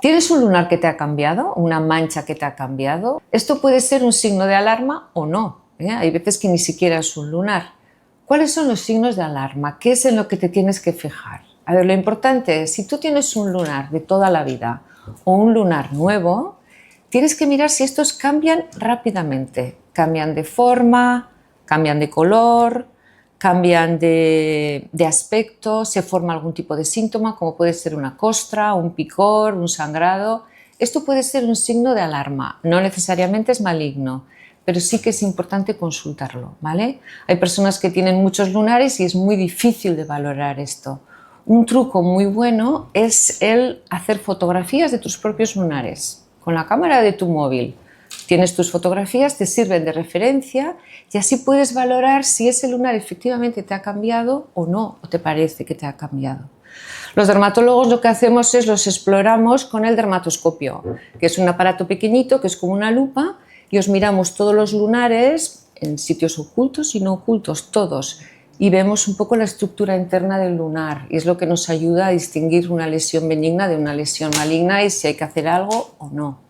¿Tienes un lunar que te ha cambiado? ¿Una mancha que te ha cambiado? Esto puede ser un signo de alarma o no. Hay veces que ni siquiera es un lunar. ¿Cuáles son los signos de alarma? ¿Qué es en lo que te tienes que fijar? A ver, lo importante es, si tú tienes un lunar de toda la vida o un lunar nuevo, tienes que mirar si estos cambian rápidamente. Cambian de forma, cambian de color, cambian de aspecto, se forma algún tipo de síntoma, como puede ser una costra, un picor, un sangrado. Esto puede ser un signo de alarma, no necesariamente es maligno, pero sí que es importante consultarlo, ¿vale? Hay personas que tienen muchos lunares y es muy difícil de valorar esto. Un truco muy bueno es el hacer fotografías de tus propios lunares con la cámara de tu móvil. Tienes tus fotografías, te sirven de referencia y así puedes valorar si ese lunar efectivamente te ha cambiado o no, o te parece que te ha cambiado. Los dermatólogos lo que hacemos es los exploramos con el dermatoscopio, que es un aparato pequeñito que es como una lupa y os miramos todos los lunares en sitios ocultos y no ocultos, todos, y vemos un poco la estructura interna del lunar y es lo que nos ayuda a distinguir una lesión benigna de una lesión maligna y si hay que hacer algo o no.